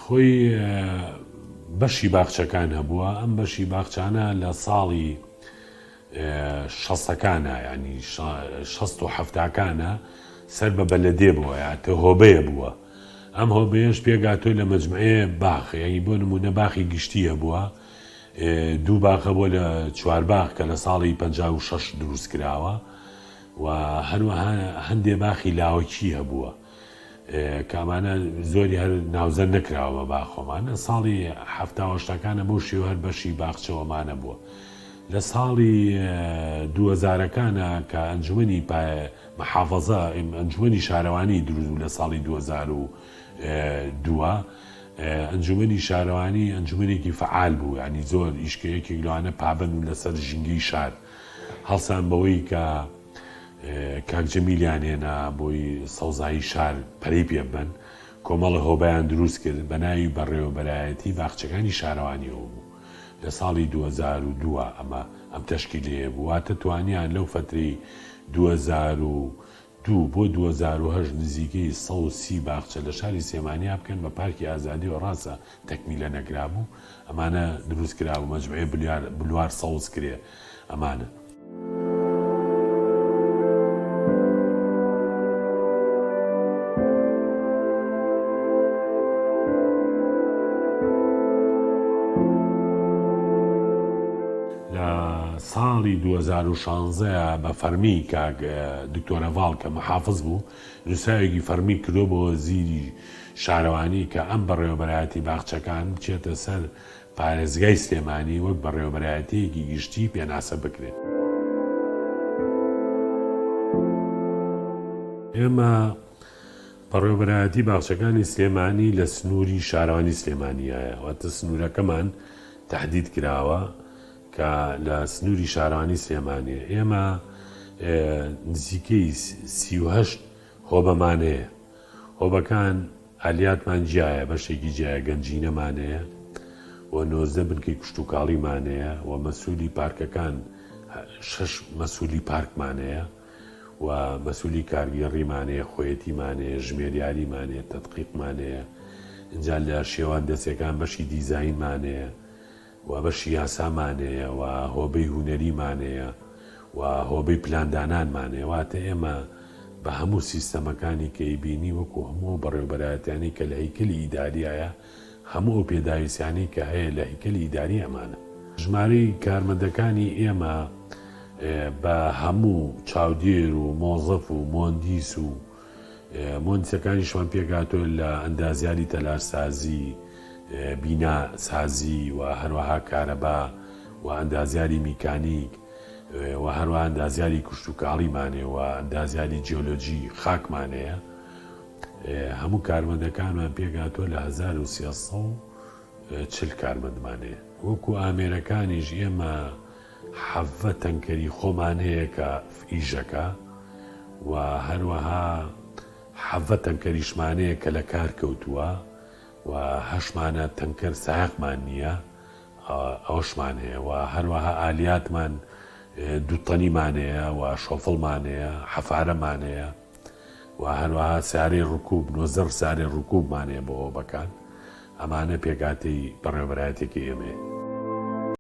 خۆی بەشی باخچەکان هەبووە. ئەم بەشی باخچانە لە ساڵی شەسەکانە ینی 1970کانە سەر بە بەلەدێ بووە یاتە هۆبەیە بووە. ئەم هۆبەیەش پێگاتۆی لە مەجموعەیە باخ ینی بۆ نمونە باخی گشتیە بووە، دوو باخە بۆ لە چوارباخ کە لە ساڵی 56 دروست کراوە و هەروەها هەندێ باخی لاوەکی هەبووە کامانە زۆری هەر ناوزەر نەکراوە باخۆمانە. ساڵی 1970کانە بۆ شێوە هەر بەشی باخچەوەمانە بووە. لە ساڵی 2000کانە کە ئەنجومەنی مەحافەزە ئەنجومەنی شارەوانی دروست لە ساڵی 2002 ئەنجومەنی شارەوانی ئەنجومەنێکی فعال بوو، ینی زۆر ئیشکەیەکی لەوانە پابند و لەسەر ژینگەی شار هەڵسان بەوەی کە کاک جەمیلیان هێنا بۆی سەوزایی شار پەرەی پێ ببەن، کۆمەڵە هۆبەیان دروست کرد بە ناوی بەڕێوەبەرایەتی باخچەکانی شارەوانیەوە بوو. لە ساڵی 2002 ئەم تەشکیلەیە بوواتە توانیان لەو فترەی 2002 بۆ 2008 نزیکەی 130 باخچە لە شاری سێمانیا بکەن بە پارکی ئازادی و ڕاستە تەکمیلە نەکرابوو. ئەمانە دروست کرابوو مەجموعەی بلوار سەوز کرێ ئەمانە. ساڵی 2016 بە فەرمی کاک دکتۆرە ڤاڵ کە مەحافظ بوو نووساوێکی فەرمی کردو بۆ وەزیری شارەوانی کە ئەم بەڕێوەبەرایەتی باخچەکان بچێتە سەر پارێزگای سلێمانی وەک بەڕێوەبەرایەتیەکی گشتی پێناسە بکرێت. ئێمە بەڕێوەبەرایەتی باخچەکانی سلێمانی لە سنووری شارەوانی سلێمانیایە واتە سنوورەکەمان تەحدید کراوە کە لە سنووری شارەوانی سلێمانیە. ئێمە نزیکەی 38 هۆبەمانەیە. هۆبەکان ئالیاتمان جیایە، بەشێکی جیایە گەنجینەمانەیە و 19 بنکەی کشتتوکاڵیمانەیە و مەسئولی پارکەکان 6 مەسئولی پارکمانەیە و مەسئولی کارگێڕیمانەیە، خۆیەتیمانەیە، ژمێریاریمانەیە، تەدقیقمانەیە. اینجا لە شێوان دەستەکان بەشی دیزاینمانەیە و بەشی یاسامانەیە و هۆبەی هونەریمانەیە و هۆبەی پلاندانانمانەیە. واتە ئێمە بە هەموو سیستەمەکانی کەیبینی وەکو هەموو بەڕێوەبەرایەتیانی کە لە هەیکەلی ئیداریایە هەموو پێداویستیانی کە هەیە لە هەیکەلی ئیداری ئەمانە. ژمارەی کارمەندەکانی ئێمە بە هەموو چاودێر و مۆزەف و مۆندیس و مۆندیسەکانیشمان پێگاتۆ لە ئەندازیاری تەلارسازی، بینا سازی و هەروەها کارەبا و ئەندازیاری میکانیک و هەروەها ئەندازیاری کشتتوکاڵیمانێ و ئەندازیاری جیۆلۆجی خاکمانەیە. هەموو کارمەندەکانمان پێگاتۆ لە 1340 کارمەندمانەیە. وەکو ئامێرەکانیش ئێمە 7 تەنکەری خۆمان هەیە کە ئیژەکە و هەروەها 7 تەنکەریشمانەیە کە لە کار کەوتووە و 8مانە تەنکەر سایقمان نییە، ئەوشمان هەیە و هەروەها ئالیاتمان 2 تەنیمانەیە و شۆفڵمانەیە، حەفارەمانەیە و هەروەها سارەی ڕکوب 90 سارەی ڕکوبمانەیە بۆ هۆبەکان. ئەمانە پێگاتەی بەڕێوەبەرایەتێکی ئێمەیە.